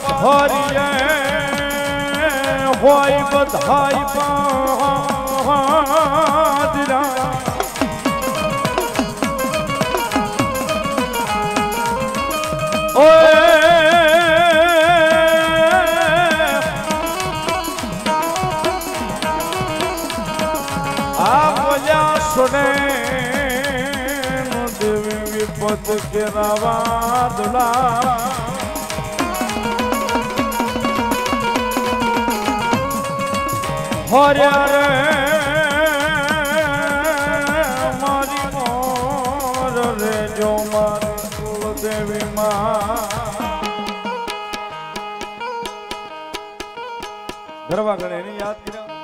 પથરીએ હોય બધાય પાદરા ઓય આ બોલ્યા સુને દેવી વિપત કેરાવા દુલા હોર્યા રે મારી મોર રે જો મારી કુલદેવી ગરવા ગણે એને યાદ કર્યા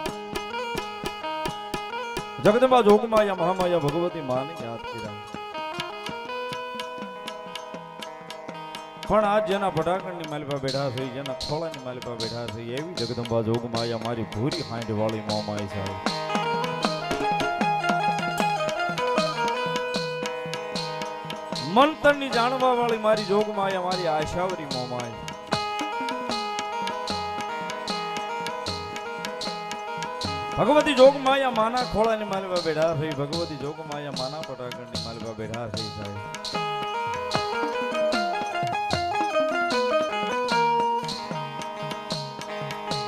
જગદંબા જોગમાયા મહામાયા ભગવતી માને યાદ કર્યા પણ આજ જેના ભડાકણની માલિપા બેઠા છે જેના ખોળાની માલિપા બેઠા છે એવી જગદંબા જોગમાયા મારી ભૂરી હાંડ વાળી મોમાઈ છે મંતરની જાણવા વાળી મારી જોગમાયા મારી આશાવરી મોમાઈ ભગવતી જોગમાયા માના ખોળાની માલિપા બેઠા છે ભગવતી જોગમાયા માના ભડાકણની માલિપા બેઠા છે સાહેબ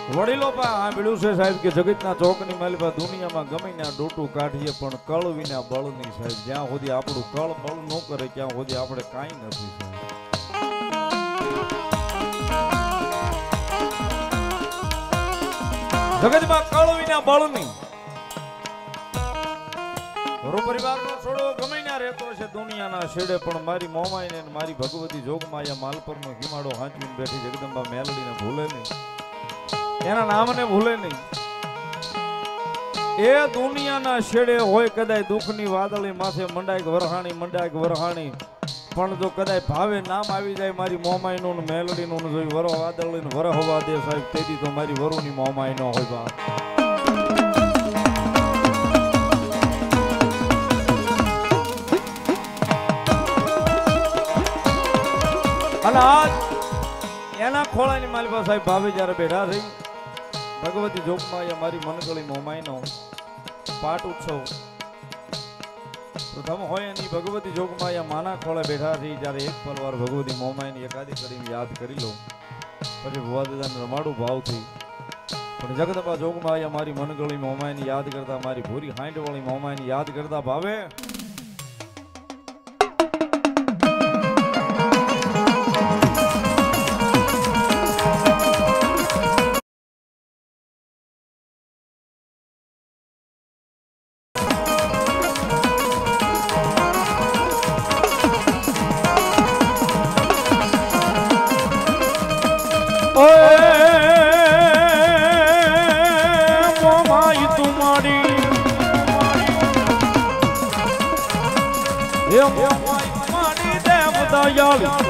વડીલો પા સાંભળ્યું છે સાહેબ કે જગતના ચોકની માલિપા દુનિયામાં ગમે ને ડોટું કાઢીએ પણ કળ વિના બળ નહીં સાહેબ જ્યાં સુધી આપણું કળ બળ ન કરે ત્યાં સુધી આપણે કાંઈ નથી સાહેબ જગતમાં કળ વિના બળ નહીં ઘરો પરિવારનો છોડો ગમે ના રહેતો છે દુનિયાના છેડે પણ મારી મોમાઈને મારી ભગવતી જોગમાયા માલપરનો હિમાડો હાંચવીને બેઠી જગદંબા મેલડીને ભૂલે નહીં એના નામને ભૂલે નહીં એ દુનિયાના છેડે હોય કદાચ દુઃખની વાદળી માથે મંડાય વરહાણી પણ જો કદાચ ભાવે નામ આવી જાય મારી મોમાઈનું મેલડીનું જોઈ વરો વાદળીને વર હવા દે સાહેબ તેથી તો મારી વરુની મોમાઈ ન હોય બા અને આજ એના ખોળાની માલિપા સાહેબ ભાવે જ્યારે બેઠા થઈ ભગવતી જોગમાયા મારી મનગળી મોમાઈનો પાટ ઉત્સવ પ્રથમ હોય એની ભગવતી જોગમાયા માના ખોળે બેઠા થઈ જ્યારે એક પલવાર ભગવતી મોમાઈની એકાદી કરીને યાદ કરી લો પછી ભુવા દાદાને રમાડું ભાવથી પણ જગદંબા જોગમાયા મારી મનગળી મોમાઈની યાદ કરતા મારી ભૂરી હાંડ વાળી મોમાઈની યાદ કરતા ભાવે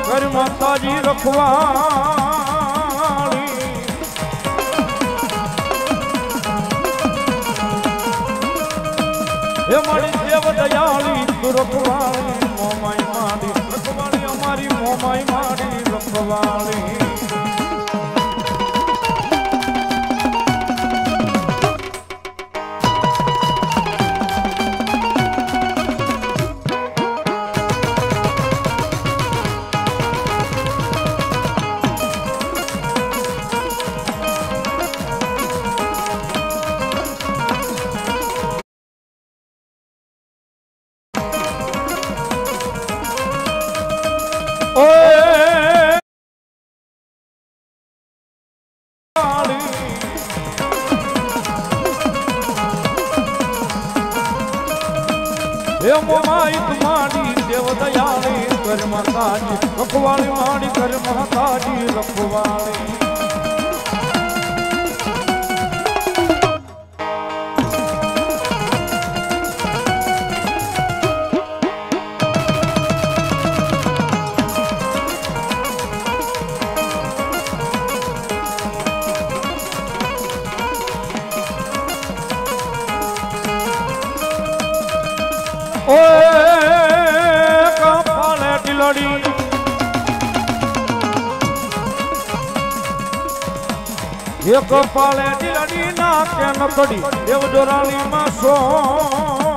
कर माताजी रखवाली हे मारी देव दयाली तू रखवाली मोमाई मारी रखवाली हमारी मोमाई मारी रखवाली मोमाई तुम्हारी देव दयाली कर माताजी रखवाली मारी कर माताजी रखवाली એક પાળે ડીલડી નાકે નકડી દેવ જોરાણી માં સોપતી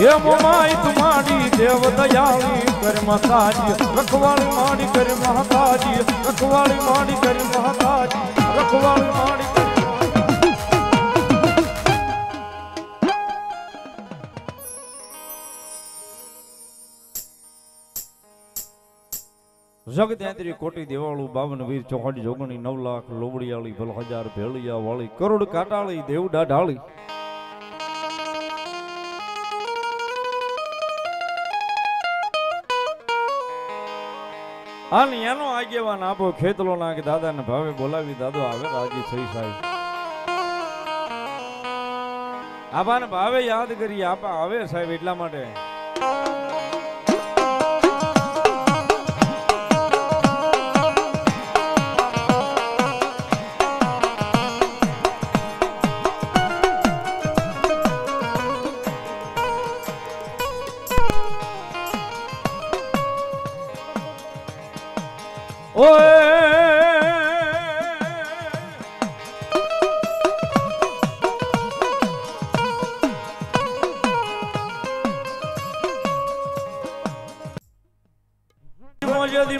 એ મોમાઈ તુમાડી દેવ દયાળી કર માતાજી રખવાળી માડી કર મહાતાજી રખવાળી માડી કર મહાતાજી રખવાળી માડી કર જગત્યાંત્રી કોટી દેવાળું 52 વીર ચોખાડી જોગણી 9 લાખ લોબડિયાળી ભલ હજાર ભેળિયા વાળી કરોડ કાટાળી દેવ ડાઢાળી અને એનો આગેવાન આપો ખેતલો ના કે દાદા ને ભાવે બોલાવી દાદો આવે રાજી થઈ સાહેબ આપાને ભાવે યાદ કરી આપા આવે સાહેબ એટલા માટે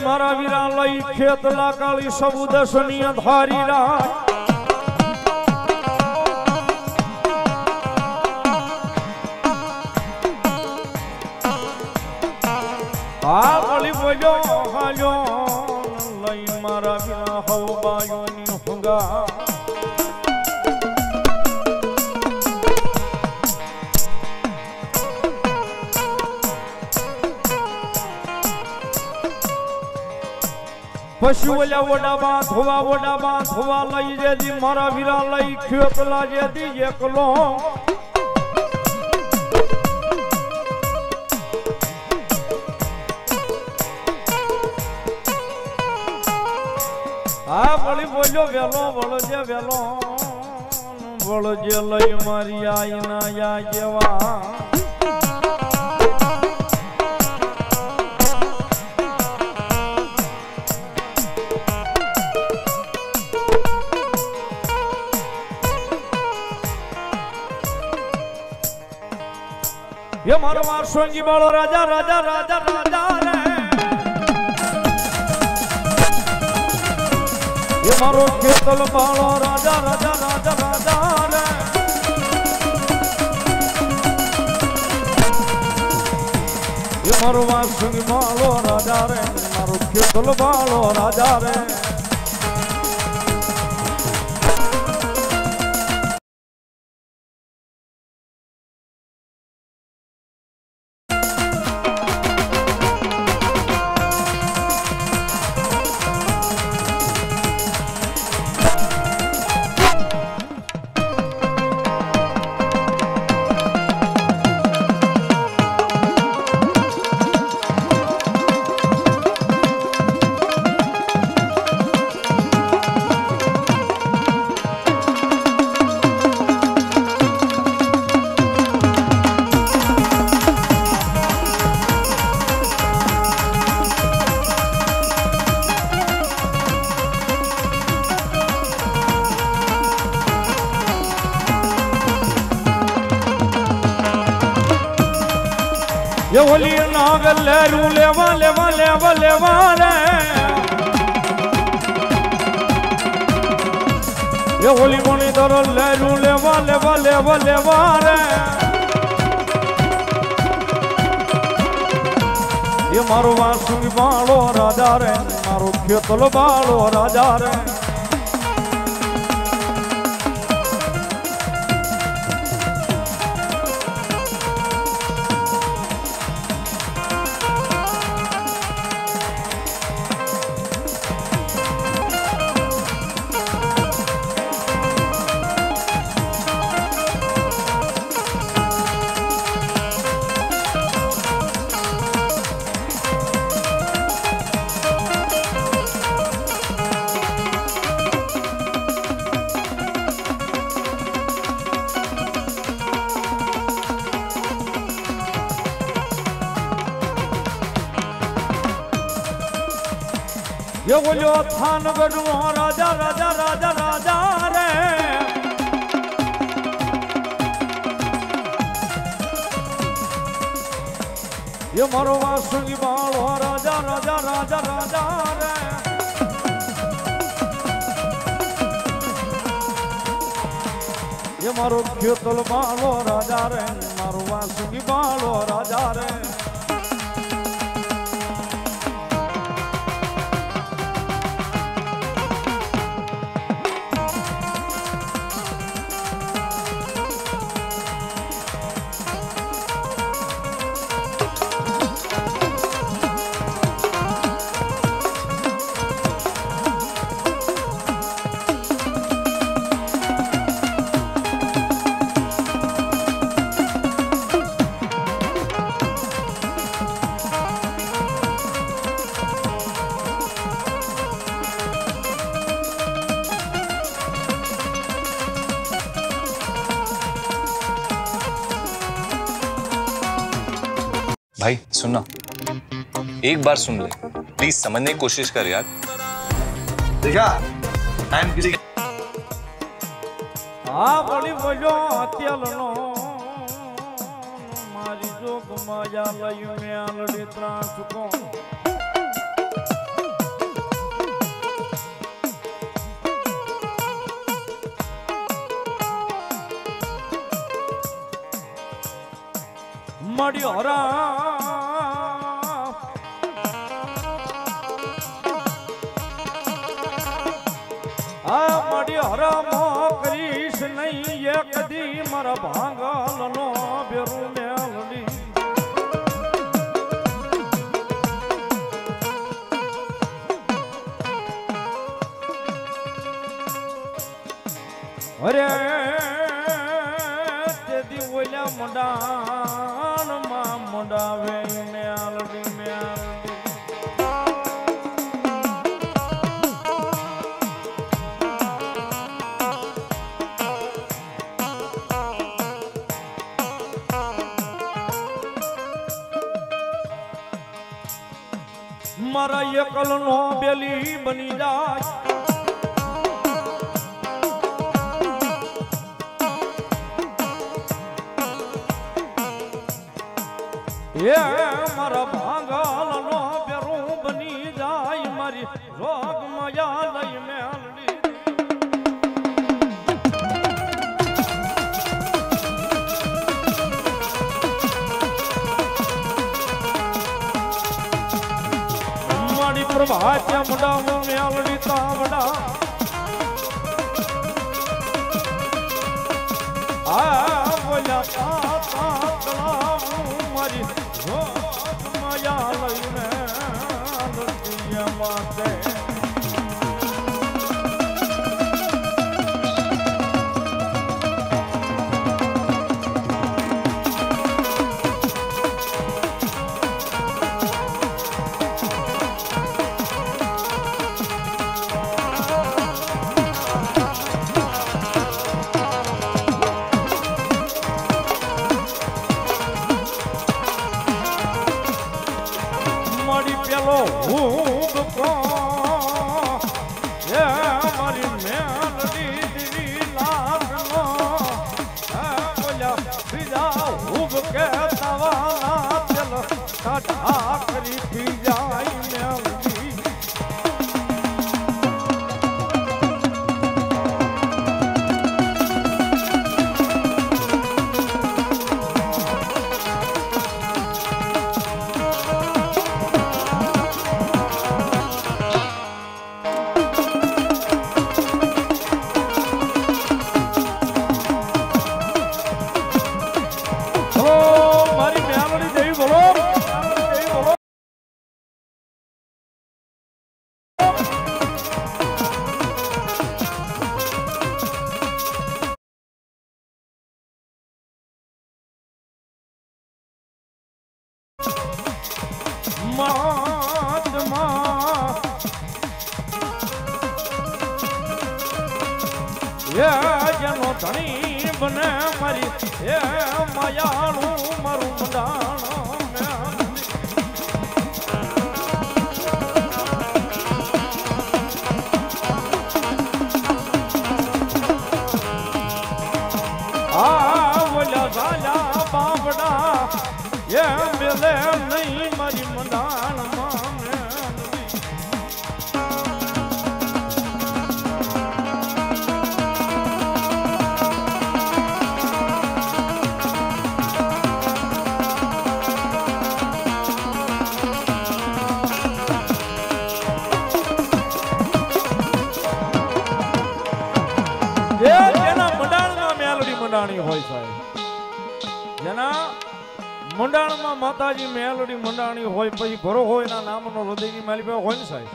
મારા વીરા લઈ ખેતલા કાળી સબુ દસની અંધારી રાત આ ગળી બોલ્યો હાલ્યો લઈ મારા વીરા હવ બાયોની હુંગા પશુ ઓલા વડા બાંધવા લઈ જેદી મારા વીરા લઈ ખેતલા જેદી એકલો આ વળી બોલ્યો વળજે લઈ મારી આઈ ના યા જેવા ये मारो मार सोंगी बालो राजा राजा राजा राजा रे ये मारो खेतल बालो राजा राजा राजा राजा रे ये मारो मार सोंगी बालो राजा रे मारो खेतल बालो राजा रे ये होली नागल लेरू लेवा लेवा लेवा लेवा रे ये होली बनी दर लेरू लेवा लेवा लेवा लेवा रे ये मारो वासुकी बालो राजा रे मारो खेतल बालो राजा रे ये बोलो थान गढ़ो राजा राजा राजा राजा रे ये मारो वासुकी बालो राजा राजा राजा राजा रे ये मारो खेतल बालो राजा रे मारो वासुकी बालो राजा रे भाई सुनना, एक बार सुन ले, प्लीज समझने की कोशिश कर यार। देखा टाइम किसी बड़ी बोलो तेलनो मारी जोग माया लयु में आलड़ी त्रास को मड़ी हरा मड़ी हरा मो करीश नहीं ये कदी मरा भांगल नो बेरू मेलड़ी अरे तेदी बोला मुंडान मा मुंडावे मेलड़ी मेलड़ी मारा ये कल नो बेली बनी जाए ये मारा भांगल नो बेरू बनी जाए मारी रोग मया लई मेलड़ी प्रभात मुंडा मेलड़ी तावड़ा बोला मारी माया लई माते पेलो भूग को ये हमारी मेलड़ी दिवी लागनो बोला फिजा भूग के तवाना चलो काटा करी थी जाई मेलड़ी महात्मा ये जनो धनी बने मरी ये मायालू मरु मुंडाणो મેલે નહીં મારી મંડાણમાં હોય સાહેબ, જેના મંડાણમાં માતાજી મેલડી મંડાણી હોય પછી ભરો હોય એના નામનો હૃદયની માલી પાસે હોય ને સાહેબ.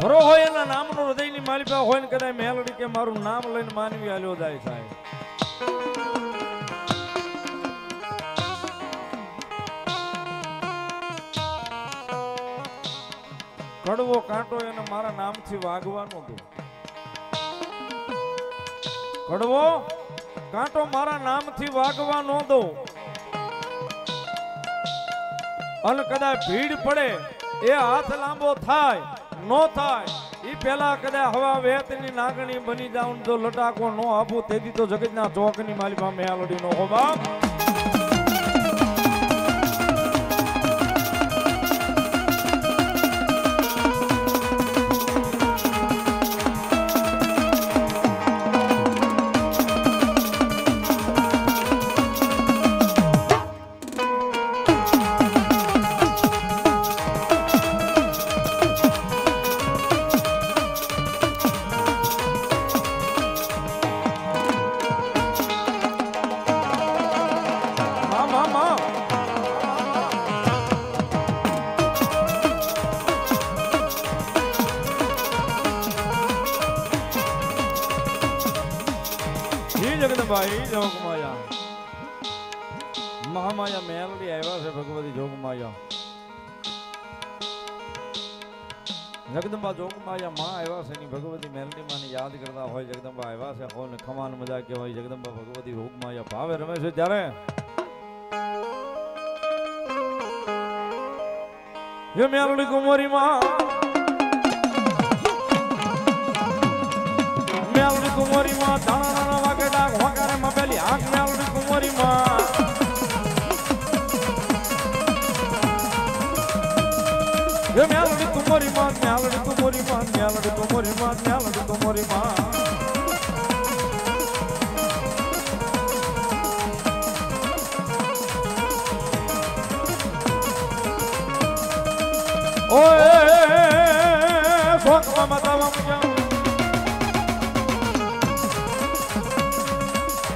ભરો હોય એના નામનો હૃદયની માલી પાસે હોય ને કદાચ મેલડી કે મારું નામ લઈને માનવી હાલ્યો જાય સાહેબ. કડવો કાંટો એને મારા નામથી વાગવાનું હતું. કડવો કાંટો મારા નામથી વાગવા ન દો અને કદાચ ભીડ પડે એ હાથ લાંબો થાય નો થાય એ પેલા કદાચ હવા વેતની નાગણી બની જાઉં જો લટાકો નો આપું તેથી તો જગતના ચોકની માલિકા મેલડી નો હો બાપ. જગદંબાઈ જોગમાયા મહામાયા મેલડી આવ્યા છે ભગવતી જોગમાયા. જગદંબા જોગમાયા માં આવ્યા છે ની ભગવતી મેલડી માને યાદ કરતા હોય. જગદંબા આવ્યા છે કોને ખમાન મજા કહેવાય. જગદંબા ભગવતી જોગમાયા ભાવે રમે છે ત્યારે ये मेलडी कुमारी माँ मेलडी कुमारी माँ दाना दाना वाके डाक वाकारे माँ पहली आँख मेलडी कुमारी माँ ये मेलडी कुमारी माँ मेलडी कुमारी माँ मेलडी कुमारी माँ मेलडी कुमारी माँ ओए शोक ममतावम जाऊं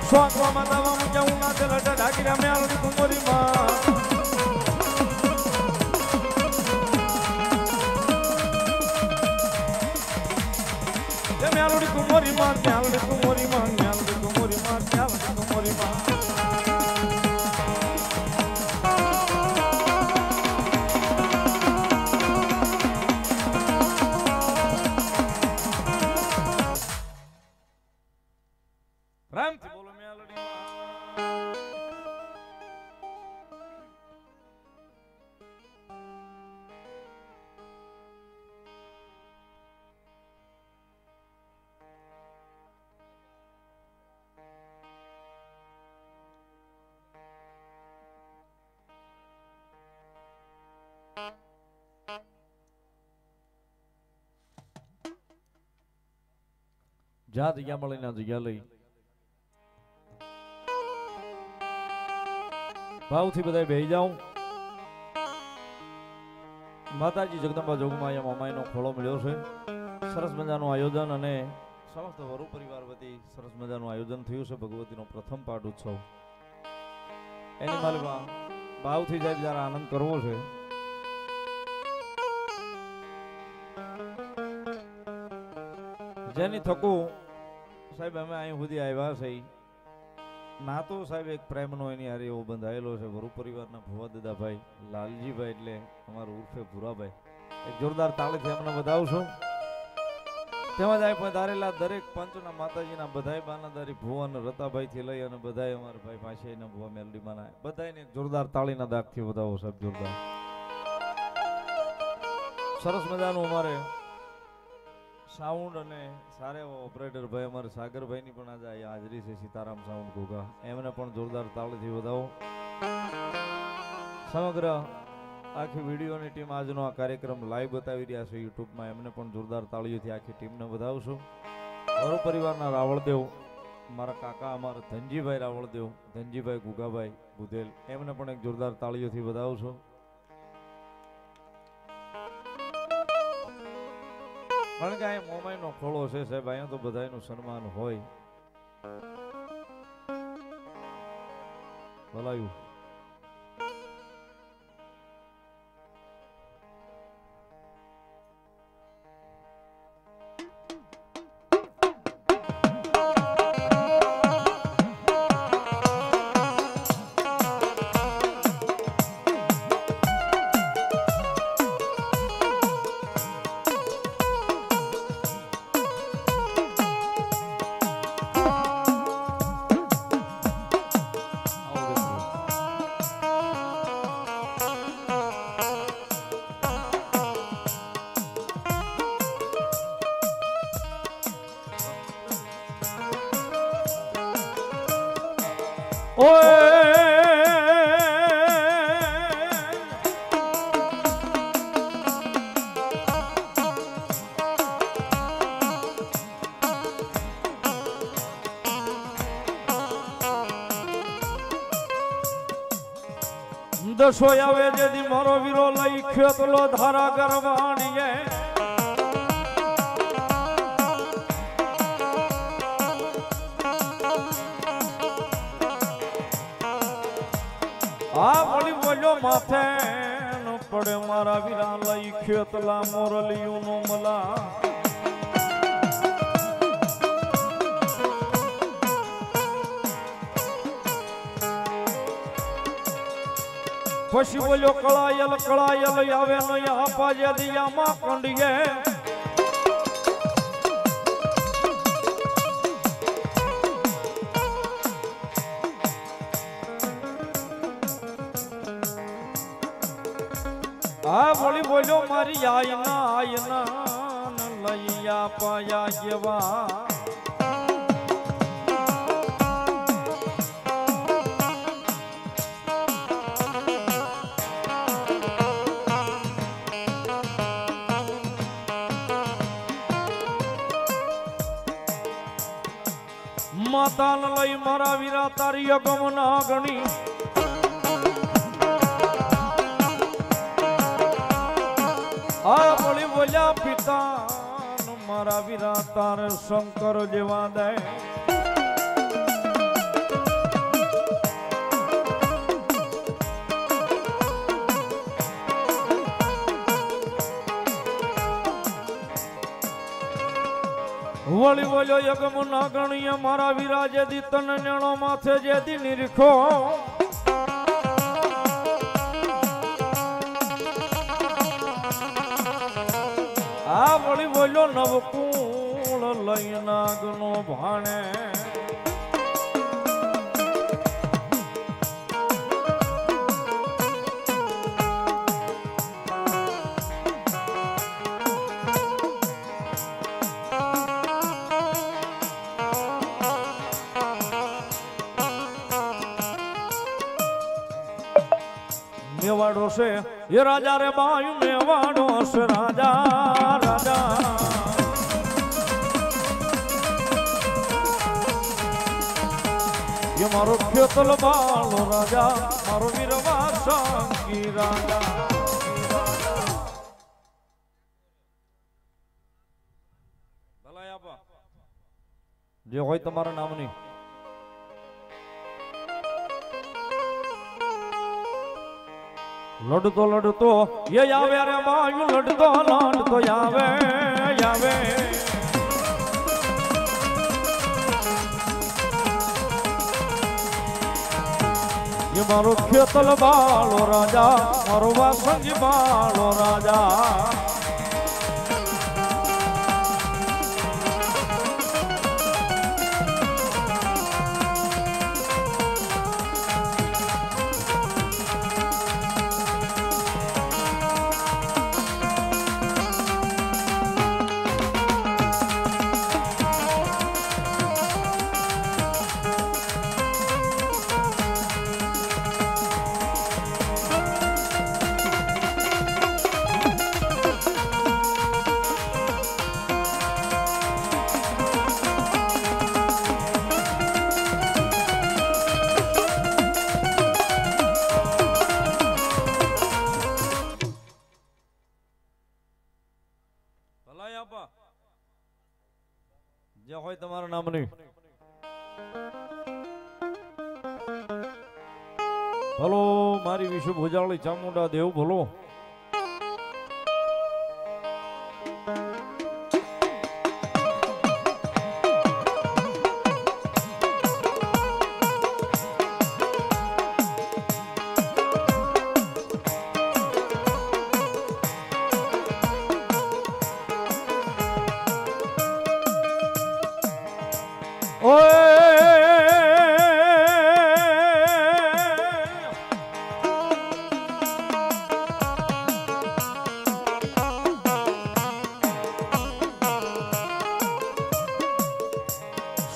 शोक ममतावम जाऊं ना चलट ढाकिरा मेलडी कुमारी माँ ये मेलडी कुमारी माँ मेलडी कुमारी माँ मेलडी कुमारी माँ मेलडी कुमारी माँ પ્રેમથી બોલો મેલડી જ્યાં જગ્યા મળે ના જગ્યા લઈ ભાવથી બધા બેહી જાઉં. માતાજી જગદંબા જોગમાયા મામાઈનો ખોળો મળ્યો છે. સરસ મજાનું આયોજન અને સમસ્ત વરુ પરિવાર વતી સરસ મજાનું આયોજન થયું છે. ભગવતીનો પ્રથમ પાઠ ઉત્સવ એની માલમાં ભાવથી જાય જરા આનંદ કરવો છે. જેની થકું સાહેબ અમે અહીં સુધી આવ્યા છે ના તો સાહેબ એક પ્રેમનો એની હારે એવો બંધાયેલો છે. વરુ પરિવારના ભુવા દાદાભાઈ લાલજીભાઈ એટલે અમારું ઉર્ફે ભુરાભાઈ એક જોરદાર તાળીથી અમને બતાવશું. તેમજ આ પધારેલા દરેક પંચના માતાજીના બધાય બાનાદારી ભુવા અને રતાભાઈથી લઈ અને બધાય અમારા ભાઈ પાસે એના ભુવા મેલડી માના બધાને એક જોરદાર તાળીના દાગથી બતાવો સાહેબ. જોરદાર સરસ મજાનું અમારે સાઉન્ડ અને સારા એવા ઓપરેટર ભાઈ અમારે સાગરભાઈની પણ આજે અહીંયા હાજરી છે, સીતારામ સાઉન્ડ ઘોઘા, એમને પણ જોરદાર તાળીથી વધાવો. સમગ્ર આખી વિડીયોની ટીમ આજનો આ કાર્યક્રમ લાઈવ બતાવી રહ્યા છે યુટ્યુબમાં, એમને પણ જોરદાર તાળીઓથી આખી ટીમને વધાવશું. મારો પરિવારના રાવળદેવ, મારા કાકા અમારા ધનજીભાઈ રાવળદેવ, ધનજીભાઈ ગુગાભાઈ બુધેલ, એમને પણ એક જોરદાર તાળીઓથી વધાવશો. કારણ કે અહીંયા મોમાઈનો ખોળો છે સાહેબ, અહીંયા તો બધાનું સન્માન હોય. ભલાયું દસો આવે જેથી મારો વીરો લઈ ખેતલો ધારા કરવાણીએ આ મળી બોલ્યો માથે ન પડે મારા વીરા લઈ ખેતલા મોરલિયું નો મલા પછી બોલ્યો કળાયલ કળાયલ આવે નહીં આપા જે દિયામાં કંડીએ આ બોલી બોલ્યો મારી આયના લઈ આપાયા જેવા માતા લઈ મારા વીરા તારી અગમ ના ગણી આ બોલી બોલ્યા પિતા મારા વીરા તારે શંકર જેવા દે વળી બોલ્યો યગમ ના ગણીએ મારા વીરા જેદી તન નેણો માથે જેદી નિરખો આ વળી બોલ્યો નવકુળ લઈ નાગનો ભાણે મેવાડો છે એ રાજા રે બાયું મેવાડો છે રાજા રાજા એ મારો ખેતલ બાળો રાજા મારો વીરવા શંકી રાજા ભલાય આપા જે હોય તમારા નામની લડતો લડતો એ આવે રે બાયું લડતો લડતો આવે આવે એ મારો ખેતલ બાળો રાજા મારો વાસંગી બાળો રાજા જે હોય તમારા નામની ભલો મારી વિશ્વ ભુજાળી ચામુંડા દેવ ભલો.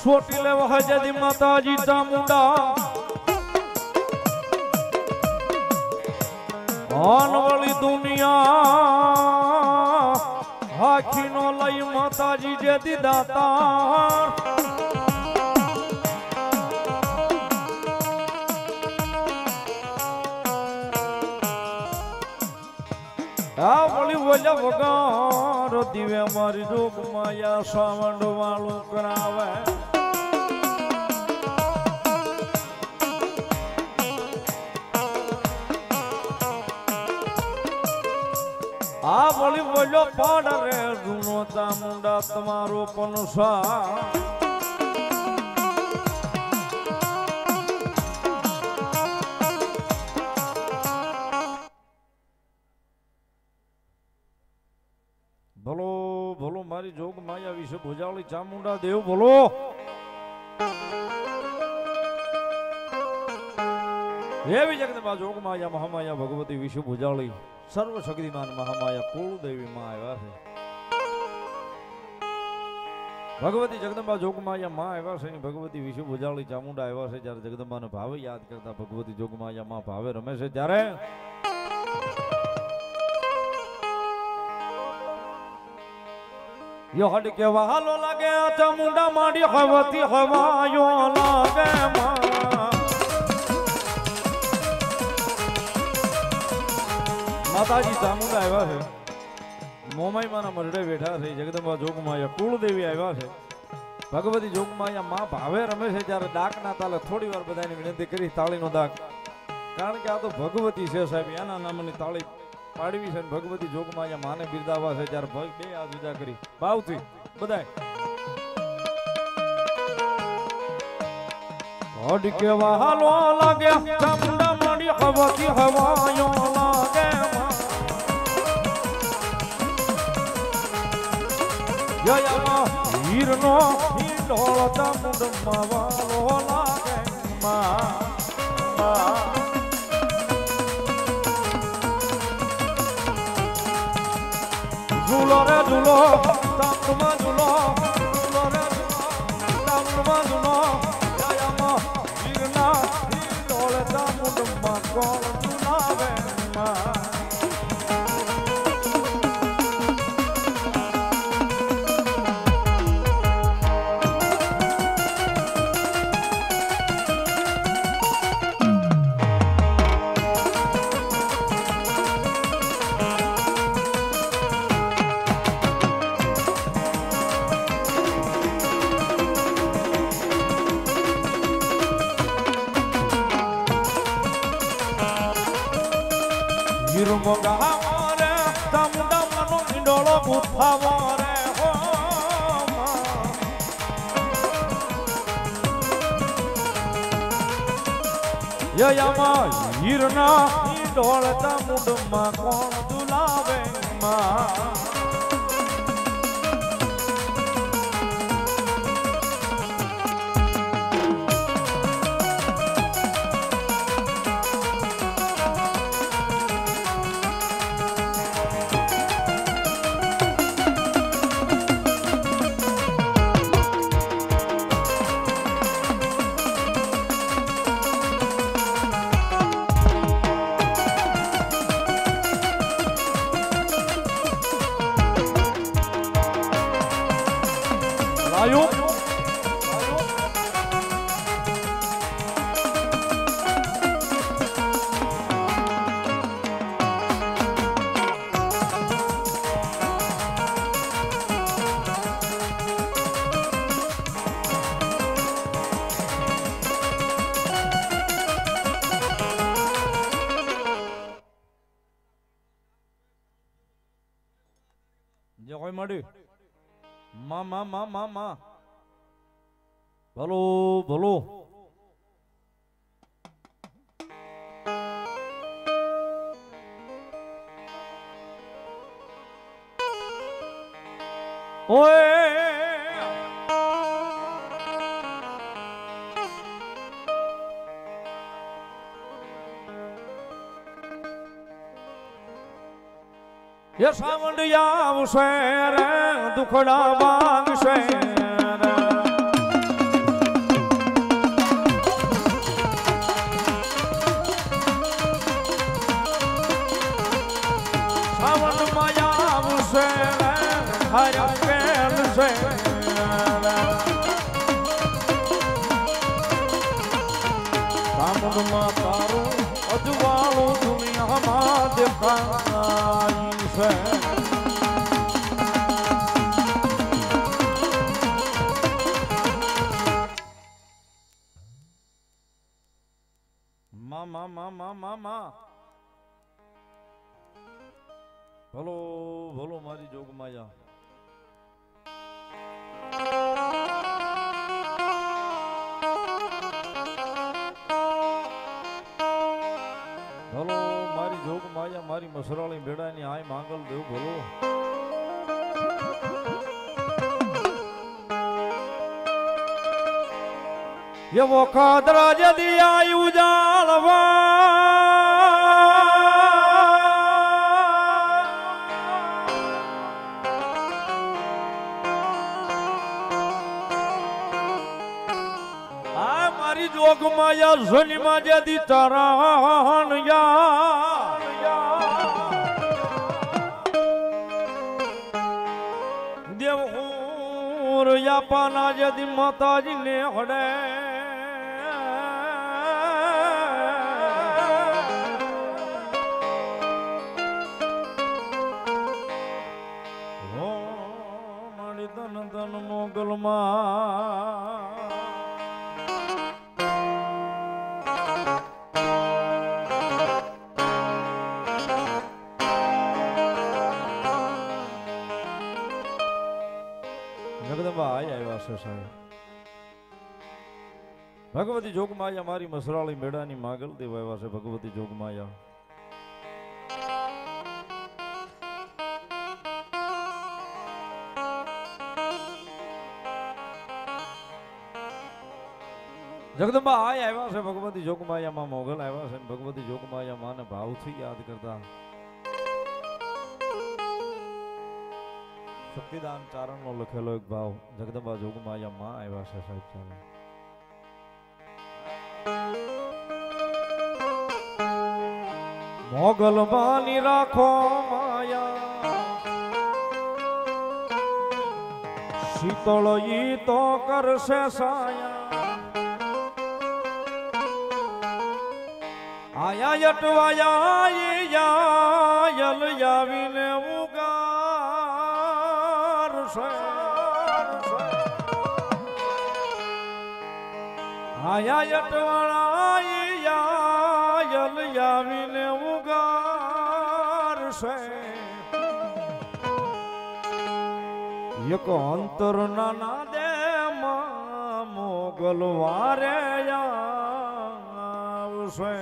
ચોટીલે વહાજે માતાજી ચામુંડા આનવળી દુનિયા આખી નો લઈ માતાજી જે દીદાતા આ વળી વજા વગાર દિવે મારી જોગ માયા સાવંડ વાળું કરાવે. આ વળી બોલ્યો પાડ રે જૂનો ચામુંડા તમારો પનસા ભલો ભલો મારી જોગ માયા વિશે ભુજાળી ચામુંડા દેવ ભલો. એવી જગદંબા જોગ માયા મહામાયા ભગવતી વિશે ભુજાળી સર્વ શક્તિમાન મહામાયા કુળદેવી માં આવ્યા છે. ભગવતી જગદંબા જોગમાયા માં આવ્યા છે. ભગવતી વિશે ભુજાળી ચામુંડા આવ્યા છે. જ્યારે જગદંબાને ભાવે યાદ કરતા ભગવતી જોગમાયા માં ભાવે રમે છે. ત્યારે યો હડ કે વહાલો લાગે ચામુંડા માડી હવતી હવાયો લાગે માં માતાજી ચામુંડા આવ્યા છે. મોમાઈ માના મરડે બેઠા છે. જગદંબા જોગમાયા કુળદેવી આવ્યા છે. ભગવતી જોગમાયા માં ભાવે રમે છે. જ્યારે ડાકના તાલે થોડી વાર બધાને વિનંતી કરી તાળીનો દાગ, કારણ કે આ તો ભગવતી છે સાહેબ, એના નામની તાળી પાડવી છે. ભગવતી જોગમાયા માને બિરદાવા છે. જ્યારે ભાઈ બે હાથ વિદા કરી ભાવથી બધાય હડ કેવા હાલો લાગે ચામુંડા માડી હવાતી હવાયો લાગે હીરનો ઢોળ ચામુંડમાં વાલો લાગે ઝૂલો રે ઝૂલો ચામુંડમાં ઝૂલો ઝૂલો રે ચામુંડમાં ઝૂલો હીરના ઢોળ ચામુંડમાં કોણ ઝૂલાવે હિરમોગા મોરે ચામુંડા મનો ઈંડોળો ગુથાવો રે હો યયામાં હીરના ઈંડોળ ચામુંડમાં કોણ ઝુલાવે માં કોઈ મળી માં ભલો ભલો ઓય ये सावंडिया शेर दुखड़ा बांग शेर सावन माया शेर हर पेल शेर सावन मा तारू अजवाळू दुनिया मा देखाई ભલો ભલો મારી જોગમાયા ભલો મારી જોગમાયા મારી મસરાળી બેડાની આય માંગલ દેવ ભલો એવો ખાદરા જદી આયુ જાળવા મારી જોગમાયા ઝોનીમાં જદી ચરણ દેવ હું યાપાના જદી માતાજી ને હડે ધન મોગલમાં જગદંબા આવ્યા છે સાહેબ ભગવતી જોગમાયા મારી મસરાળી મેળાની માગલ દેવ આવ્યા છે ભગવતી જોગમાયા જગદંબા આવ્યા છે ભગવતી જોગમાયા માં મોગલ આવ્યા છે ભગવતી જોગમાયા માને ભાવથી યાદ કરતા શક્તિદાન ચારણ નો લખેલો એક ભાવ જગદંબા જોગમાયા માં આવ્યા છે સાહેબ ચાલો મોગલ માની રાખો માયા શીતળ ઈ તો કરશે સાયા આયા યટવાયા યલ આવીને ઉગારશે આયા યટવાયા યલ આવીને ઉગારશે એક અંતર ના દે મોગલ વારે આવશે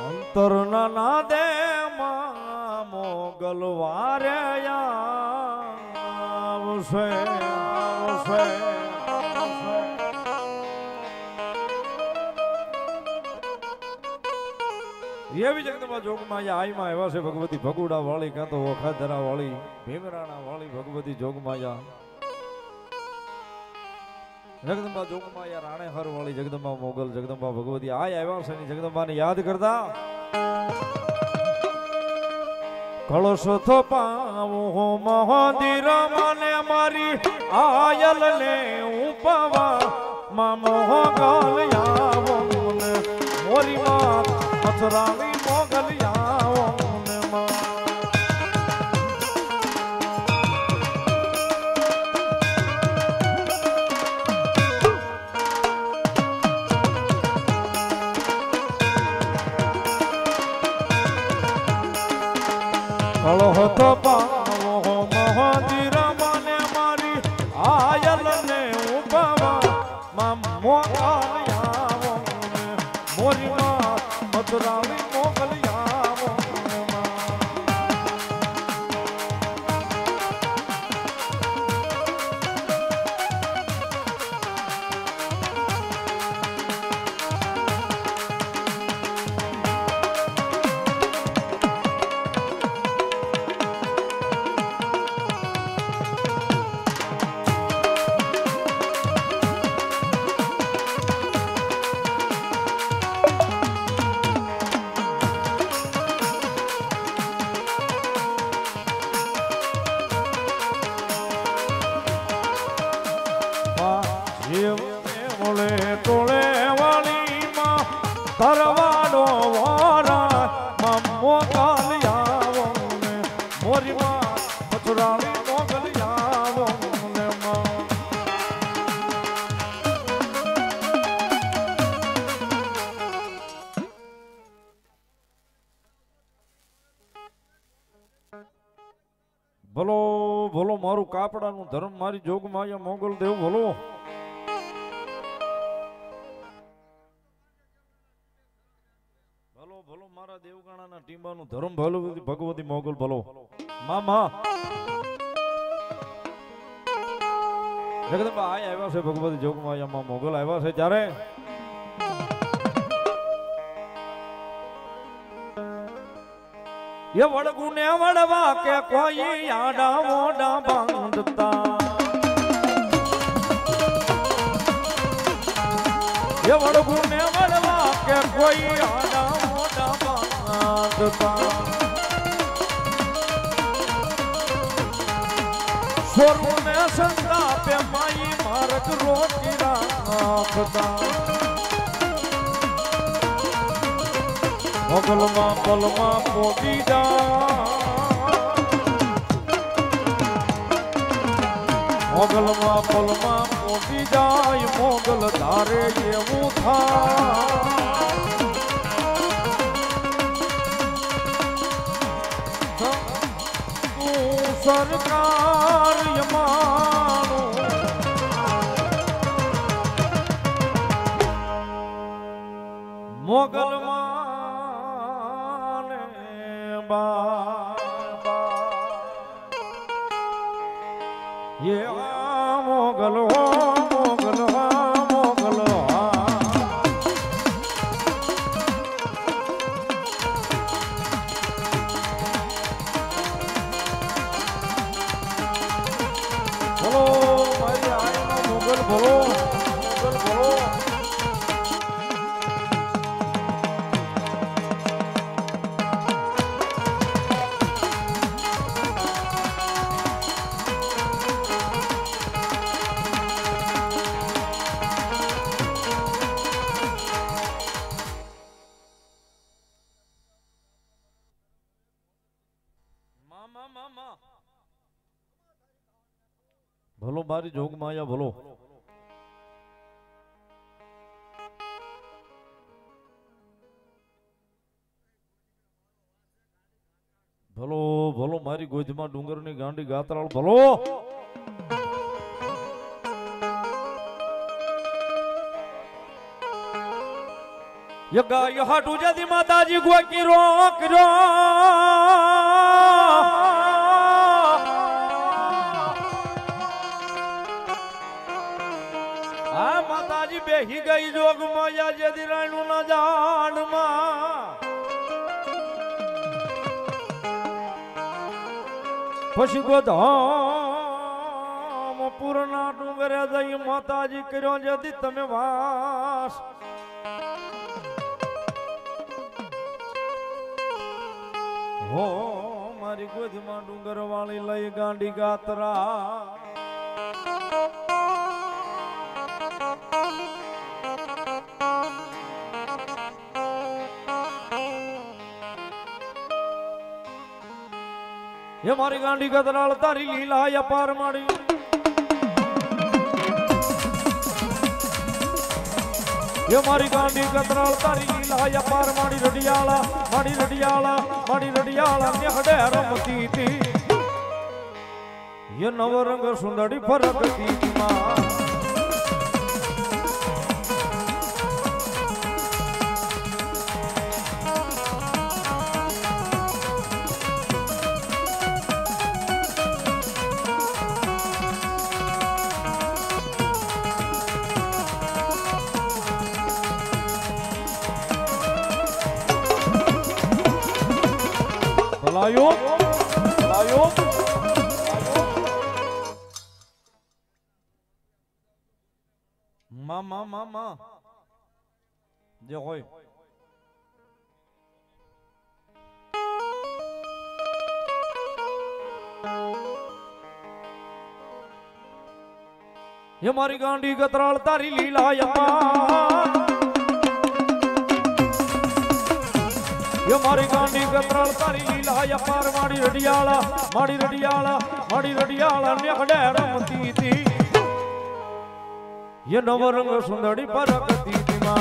અંતરના દે મોગલ વારે આવશે એવી જગદંબા જોગમાયા આઈમાં આવ્યા છે ભગવતી ભગુડા વાળી કાં તો વખાધરા વાળી ભીમરાણા વાળી ભગવતી જોગમાયા જગદંબા જોગમાયા રાણેહર વાળી જગદંબા મોગલ જગદંબા ભગવતી આવ્યા છે ની જગદંબાને યાદ કરતા કળશ થોપાવું મહોદીર મને મારી આયલ ને ઉપવા માં મોગલ આવો ને મોરી માં અથરાવી મોગલ આવો ને માં હળહતો પાવો મહાજીરા મને મારી આયલ ને ઉપાવા મોગલિયાવો મોરી માં મથુરાવી મોગલિયાવો ટોળે વાળીમાં તરવાડો વારા મમ્મો કાલિયાવો ને મોરીમાં મથુરાવી મોગલિયાવો ને ભલો ભલો મારું કાપડાનું ધર્મ મારી જોગમાયા મોગલ દેવ ભલો ભલો મારા દેવગાણાના ટીંબાનું ધર્મ ભલો ભગવતી મોગલ ભલો મામા જગદંબા આય આવ્યા છે ભગવતી જોગમાયામાં મોગલ આવ્યા છે ત્યારે એ વડગુને વડવા કે કોઈ આડા મોડા બાંધતા એ વડગુને વડવા કે કોઈ આડા મોડા બાંધતા સ્વરૂને સંતાપે માઈ માર્ગ રોકી રાખતા મોગલમાં પલમાં પોગી જા મોગલમાં પલમાં પોગી જાય મોગલ ધારે એવું થાય સરકાર યમાનું મોગલમાં ये मोगल हो मोगल मोगल बोलो भाई आए ना मोगल बोलो मोगल बोलो ભલો મારી જોગમાયા ભલો ભલો ભલો મારી ગોજમાં ડુંગરની ગાંડી ગાતરાળ ભલો યગા હાટુ જદી માતાજી ગોકી રોક રો માતાજી બેહી ગઈ જોગ માયા જેદી રાણું ના જાણમાં પછી ગોધામ પૂરના ડુંગરે જઈ માતાજી કર્યો જેદી તમે વાસ હો મારી ગોધમાં ડુંગર વાળી લઈ ગાંડી ગાતરા ये मारी गांडी गदराल तारी लीला या पार मारी ये मारी गांडी कतराल तारी लीला या पार माड़ी रडियाला माड़ी रडियाला माड़ी रडियाला नेखड़े रमती थी ये नवरंग सुंदरी फरकती थी मां लायो लायो मामा मामा जो होय ये मारी गांडी कतराल तारी लीला यम्मा ये मारी गांडी कतराल तारी लीला या पार माड़ी रडियाला माड़ी रडियाला माड़ी रडियाला नेखड़े रमती थी ये नवरंग सुंदरी फरकती थी मां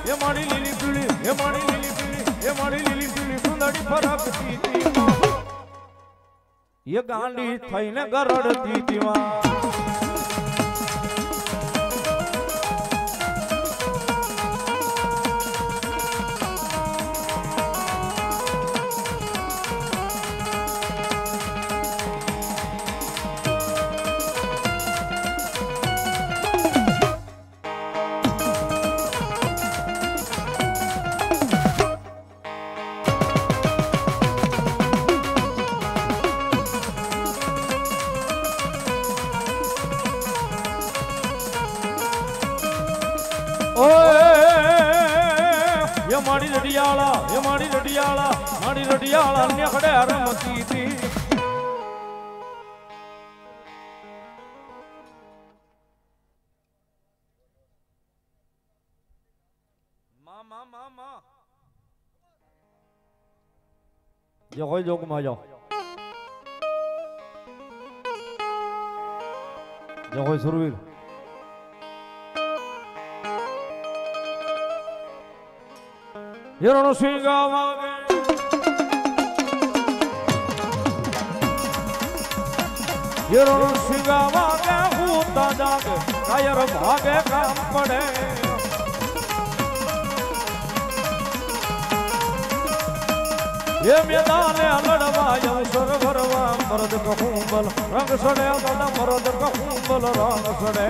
ये माड़ी लीली पीली ये माड़ी लीली पीली ये माड़ी लीली पीली सुंदरी फरकती थी ये गांडी थईने गरड़ती थी मां ये माड़ी रडियाला माड़ी रडियाला नेखड़े रमती थी मामा मामा जो कोई जोक मा जाओ जो कोई सुरवीर ये रण सिंगावागे ये रण सिंगावागे होता जागे कायर भागे काम पड़े ये मैदान लड़वाया सरवरवा मर्द कहूंबल रंग सड़े मर्द कहूंबल रंग सड़े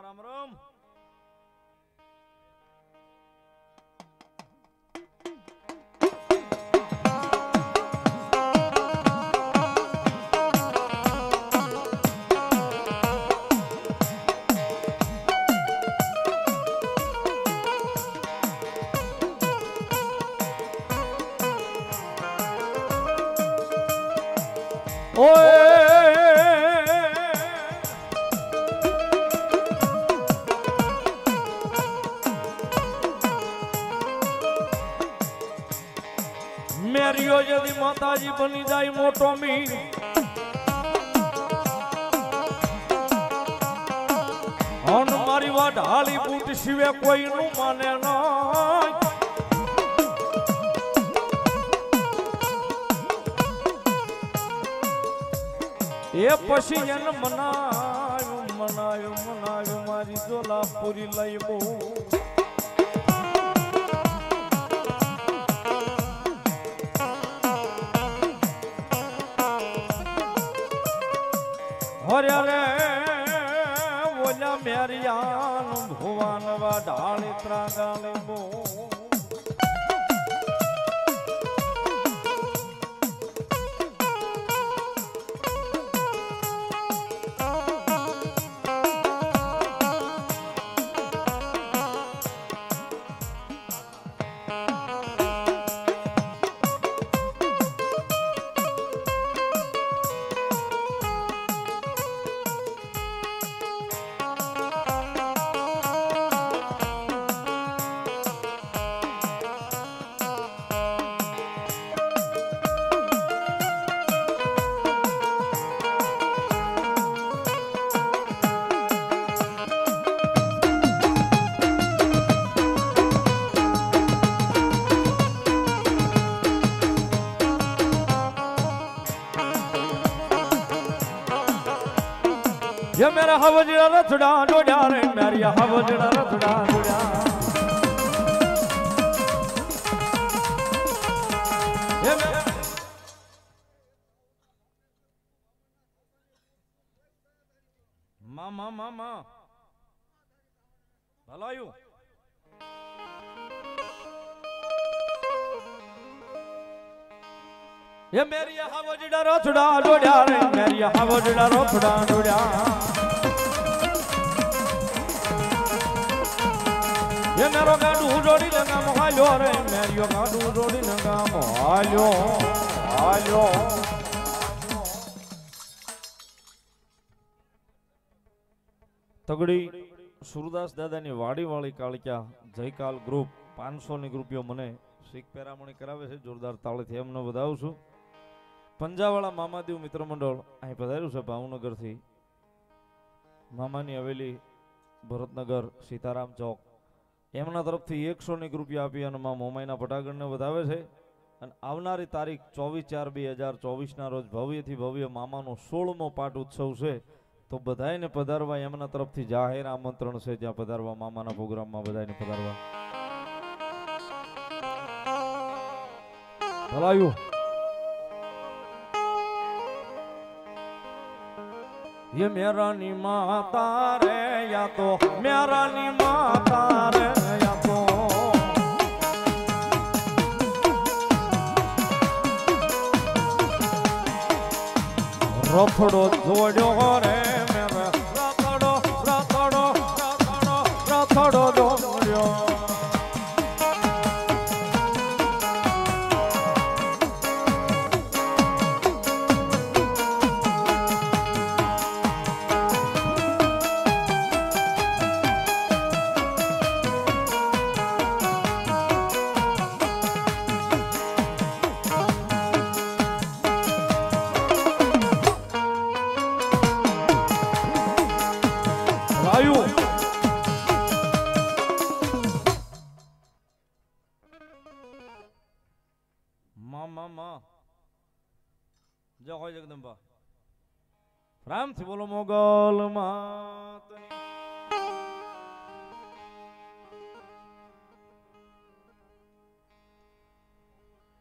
राम राम मेरी यदि माताजी बनी जाए मोटो मी और मारी वाट हाली बूट सिवे कोई नु माने ना ये पशी एन मनायो मनायो मनायो मारी जोला पूरी लईबो अरे अरे પાત્રા ગાલીબો ये मेरा हवजड़ा रथड़ा डोड़ा रे मेरी हवजड़ा रथड़ा डोड़ा ये मामा मामा भलायू ये मेरी हवजड़ा रथड़ा डोड़ा रे मेरी हवजड़ा रथड़ा डोड़ा ये मेरो गाडू जोड़ी लगा मोहालो रे मेरियो गाडू जोड़ी लगा मोहालो हालो तगड़ी સુરદાસ દાદાની વાડીવાળી કાળિકા જયકાલ ગ્રુપ 500ની ગ્રુપીઓ મને શીખ પેરામણી કરાવે છે જોરદાર તાળીથી એમને વધાવું છું પંજાવાળા મામાદેવ મિત્ર મંડળ અહીં પધાર્યું છે ભાવનગરથી મામાની હવેલી ભરતનગર સીતારામ ચોક એમના તરફથી 100ની રૂપિયા આપી અને માં મોમાઈના પટાગણને વધાવે છે અને આવનારી તારીખ 24/4/2024ના રોજ ભવ્યથી ભવ્ય મામાનો 16મો પાઠ ઉત્સવ છે તો બધાયને પધારવા એમના તરફથી જાહેર આમંત્રણ છે જ્યાં પધારવા મામાના પ્રોગ્રામમાં બધાયને પધારવા ભલાયું ये मेरा नी माता रे या तो मेरा नी माता रे या तो रथड़ो जोड़ो रे मेरा रथड़ो रथड़ो रथड़ो रथड़ो जोड़ो जय हो जगदंबा राम थी बोलो मोगल मात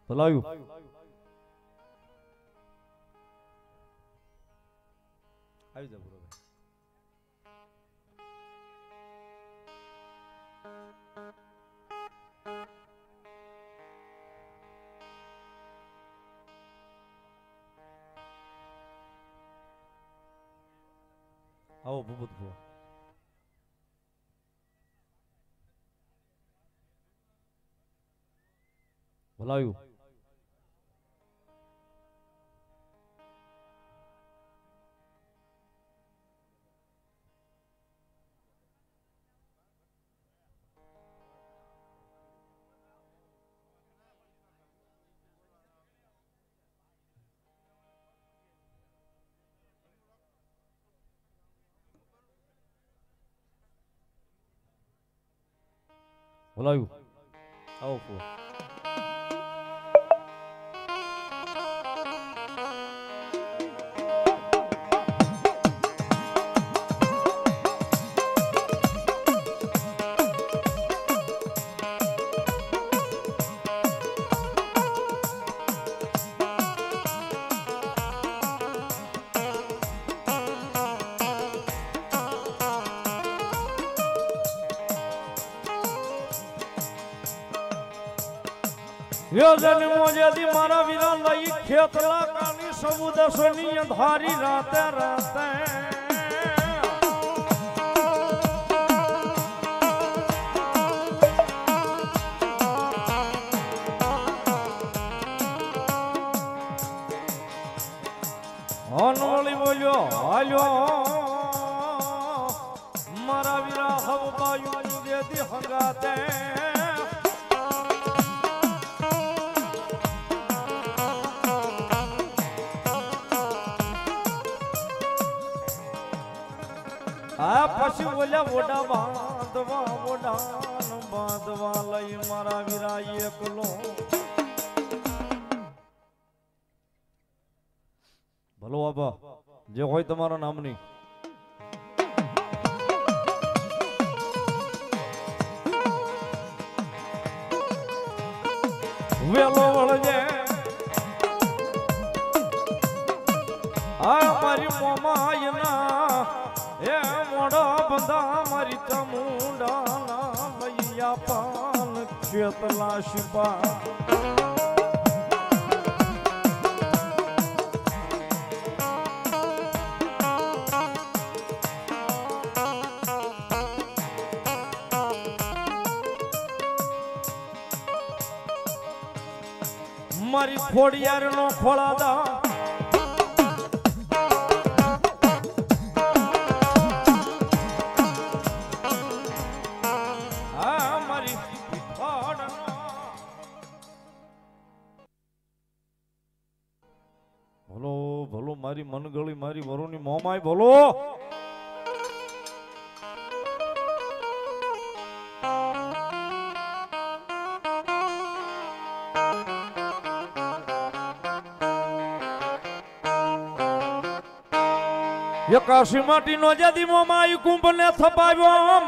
भलायू आई जा पूरा आओ बहुत हुआ भलायू भलायू आओ फो યોજન મોજેદી મારા વીરા લઈ ખેતલા કાની સમુદસની અંધારી રાતે રાતે અનવળી બોલ્યો હાલ્યો મારા વીરા હવ બાયુ જેદી હંગાતે આ પછી બોલ્યા ઓડા બાંધવા લઈ મારા વીરા એકલો ભલો બાબા જે હોય તમારા નામની વેલો વળજે આ મારી મોમાયના એ મોડા બંધા મારી ચમુંડાના લૈયા પાન ખેતલા શિપા મારી ખોડિયાર નો ખોળાદા મારી ભલો ભલો મારી મનગળી મારી વરુની મોમાય ભલો એકાશી માટી નો જદી મોમાઈ કુંભ ને થપાવ્યો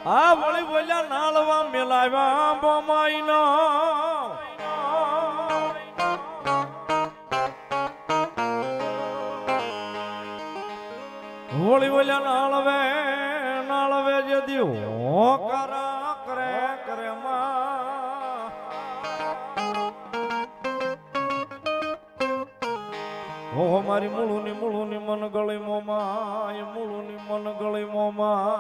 આ વળી બોલ્યા નાળવા મેલાવ્યા મોમાઈ નો વળી બોલ્યા નાળવે જદી હોકારા કરે ઓહો મારી મૂળુની મન ગળી મોમાય મૂળુની મન ગળી મોમા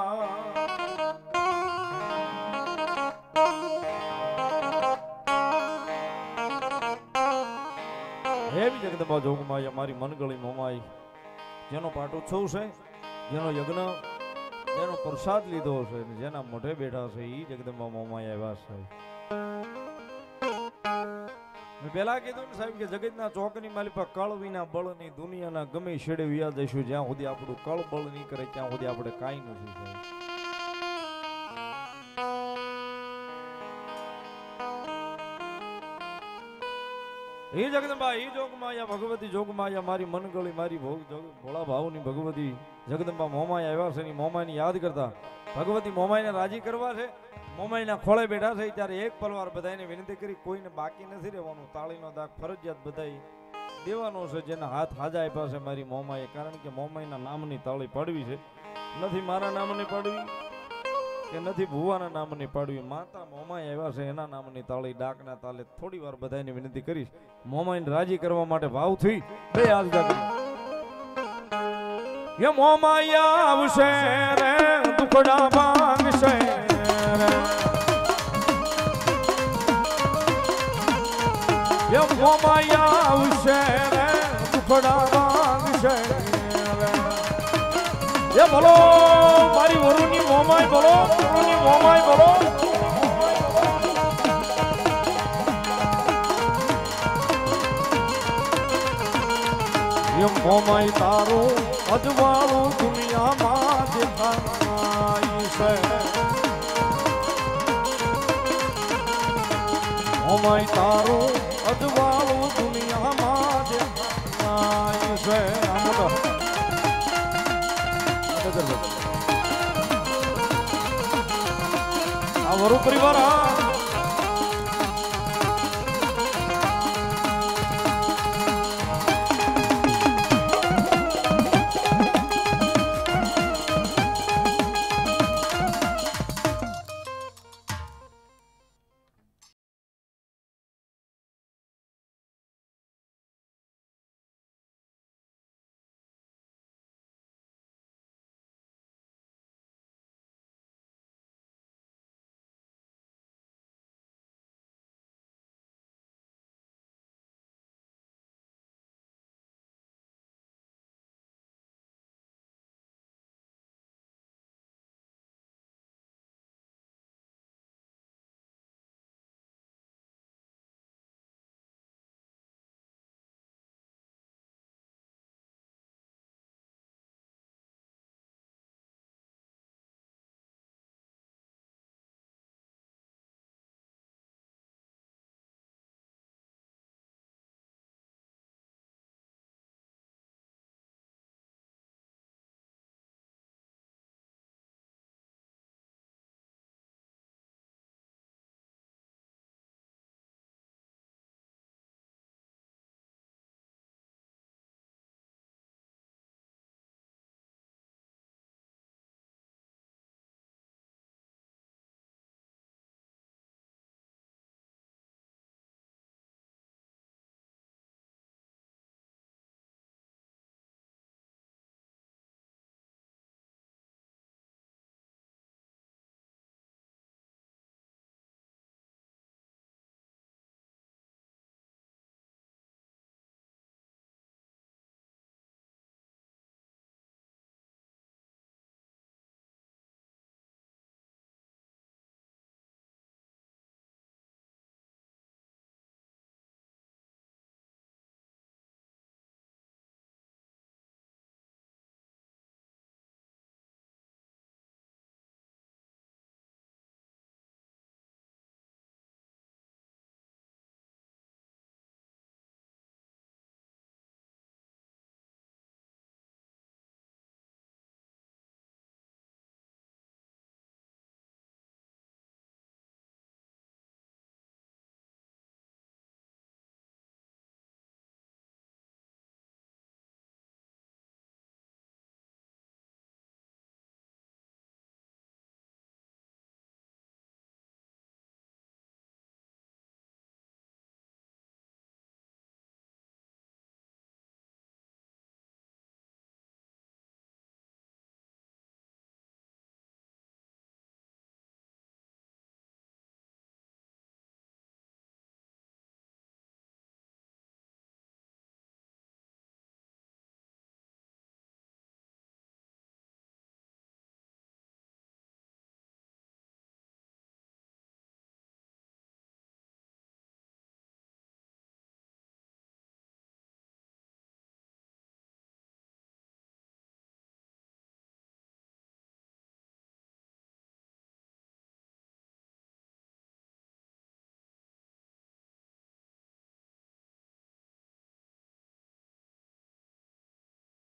એવી જગદંબા જોગમાય મારી મન ગળી મોમાય જેનો પાટોત્સવ છે જેનો યજ્ઞ જેનો પ્રસાદ લીધો છે જેના મોઢે બેઠા છે ઈ જગદંબા મોમાય આવ્યા છે મેં પેલા કીધું ને સાહેબ કે જગતના ચોકની માલી પર કળ વિના બળની દુનિયાના ગમે છેડે વ્યા જઈશું જ્યાં સુધી આપણું કળ બળ નહીં કરે ત્યાં સુધી આપણે કાંઈ નથી સાહેબ એ જગદંબા એ જોગમાયા ભગવતી જોગમાયા મારી મનગળી મારી ભોળા ભાવની ભગવતી જગદંબા મોમાય આવ્યા છે ની મોમાયની યાદ કરતા ભગવતી મોમાયને રાજી કરવા છે મોમાયના ખોળે બેઠા છે ત્યારે એક પલવાર બધાને વિનંતી કરી કોઈને બાકી નથી રહેવાનું તાળીનો દાગ ફરજિયાત બધાય દેવાનો છે જેના હાથ હાજા આપ્યા છે મારી મોમાએ કારણ કે મોમાયના નામની તાળી પાડવી છે નથી મારા નામની પાડવી કે નથી ભુવાના નામની પાડવી માતા મોમાય આવ્યા છે એના નામની તાળી ડાકના તાલે થોડી વાર બધાને વિનંતી કરીશ મોમાઈને રાજી કરવા માટે ભાવથી બે હાથ જાગી ये मोमाया आवशे रे दुखड़ा भांगशे रे ये मोमाया आवशे रे दुखड़ा भांगशे रे ये बोलो मारी वरुनी मोमाय बोलो वरुनी मोमाय बोलो ये मोमाय तारो અજવાળું દુનિયામાં દેખાય છે ઓમાય તારું અજવાળું દુનિયામાં દેખાય છે આ વરુ પરિવાર